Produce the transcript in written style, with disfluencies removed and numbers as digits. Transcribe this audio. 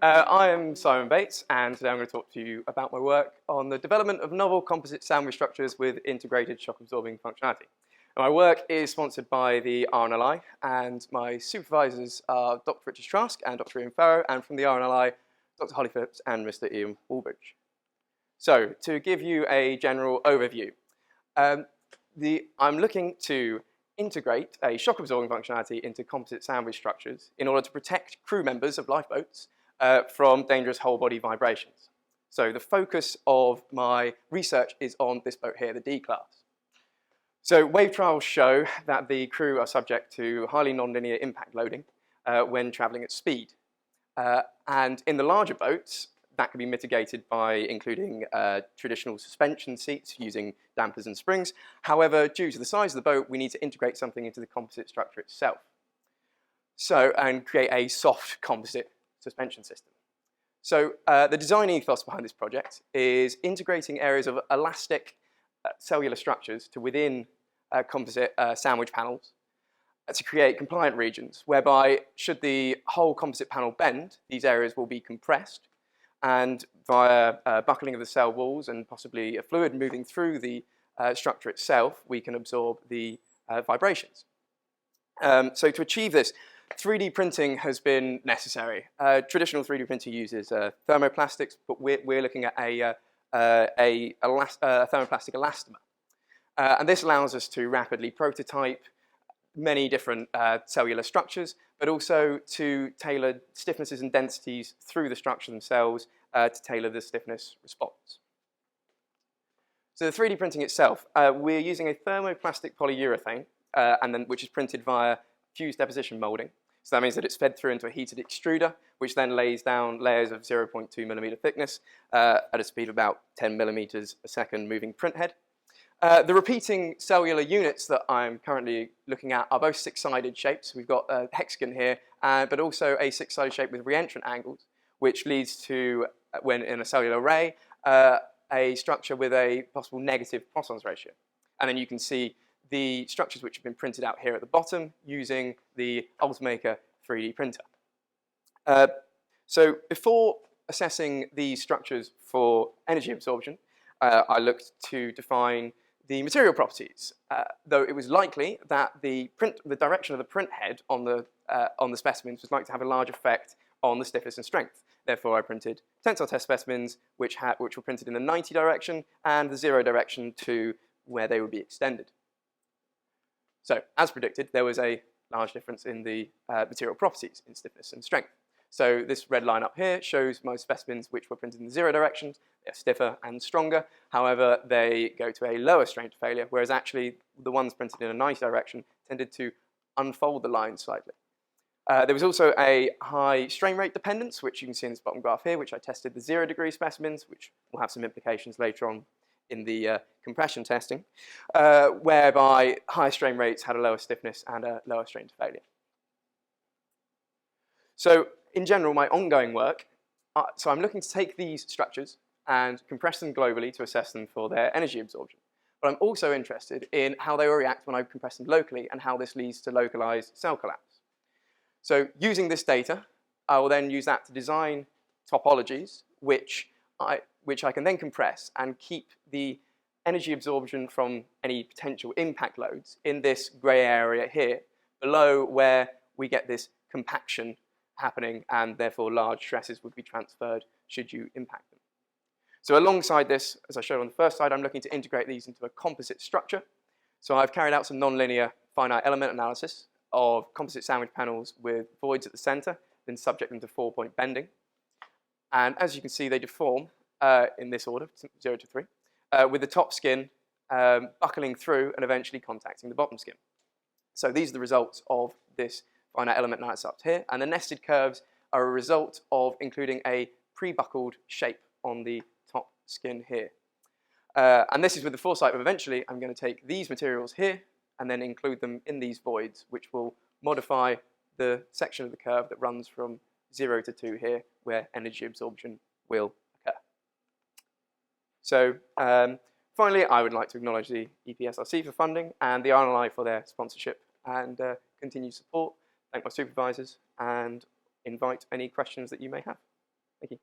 I am Simon Bates, and today I'm going to talk to you about my work on the development of novel composite sandwich structures with integrated shock-absorbing functionality. And my work is sponsored by the RNLI, and my supervisors are Dr. Richard Trask and Dr. Ian Farrow, and from the RNLI, Dr. Holly Phillips and Mr. Ian Woolbridge. So, to give you a general overview, I'm looking to integrate a shock-absorbing functionality into composite sandwich structures in order to protect crew members of lifeboats from dangerous whole-body vibrations. So the focus of my research is on this boat here, the D class. So wave trials show that the crew are subject to highly nonlinear impact loading when traveling at speed. And in the larger boats, that can be mitigated by including traditional suspension seats using dampers and springs. However, due to the size of the boat, we need to integrate something into the composite structure itself. So, and create a soft composite suspension system. So the design ethos behind this project is integrating areas of elastic cellular structures to within composite sandwich panels to create compliant regions, whereby should the whole composite panel bend, these areas will be compressed, and via buckling of the cell walls and possibly a fluid moving through the structure itself, we can absorb the vibrations. So to achieve this, 3D printing has been necessary. Traditional 3D printing uses thermoplastics, but we're looking at a thermoplastic elastomer. And this allows us to rapidly prototype many different cellular structures, but also to tailor stiffnesses and densities through the structure themselves to tailor the stiffness response. So the 3D printing itself, we're using a thermoplastic polyurethane, which is printed via fused deposition molding. So that means that it's fed through into a heated extruder, which then lays down layers of 0.2 millimeter thickness at a speed of about 10 millimeters a second moving print head. The repeating cellular units that I'm currently looking at are both six-sided shapes. We've got a hexagon here, but also a six-sided shape with reentrant angles, which leads to, when in a cellular array, a structure with a possible negative Poisson's ratio. And then you can see the structures which have been printed out here at the bottom using the Ultimaker 3D printer. So before assessing these structures for energy absorption, I looked to define the material properties, though it was likely that the direction of the print head on the specimens was likely to have a large effect on the stiffness and strength. Therefore, I printed tensile test specimens which were printed in the 90 direction and the 0 direction to where they would be extended. So, as predicted, there was a large difference in the material properties in stiffness and strength. So this red line up here shows most specimens which were printed in the 0 directions. They're stiffer and stronger. However, they go to a lower strain to failure, whereas actually the ones printed in a 90 direction tended to unfold the line slightly. There was also a high strain rate dependence, which you can see in this bottom graph here, which I tested the 0-degree specimens, which will have some implications later on in the compression testing, whereby higher strain rates had a lower stiffness and a lower strain to failure. So in general, my ongoing work, so I'm looking to take these structures and compress them globally to assess them for their energy absorption. But I'm also interested in how they will react when I compress them locally and how this leads to localized cell collapse. So using this data, I will then use that to design topologies which I can then compress and keep the energy absorption from any potential impact loads in this grey area here, below where we get this compaction happening and therefore large stresses would be transferred should you impact them. So alongside this, as I showed on the first slide, I'm looking to integrate these into a composite structure. So I've carried out some nonlinear finite element analysis of composite sandwich panels with voids at the center, then subject them to 4-point bending. And as you can see, they deform in this order, 0 to 3, with the top skin buckling through and eventually contacting the bottom skin. So these are the results of this finite element analysis up here, and the nested curves are a result of including a pre-buckled shape on the top skin here. And this is with the foresight of eventually I'm going to take these materials here and then include them in these voids, which will modify the section of the curve that runs from 0 to 2 here, where energy absorption will occur. So finally, I would like to acknowledge the EPSRC for funding and the RNLI for their sponsorship and continued support. Thank my supervisors and invite any questions that you may have. Thank you.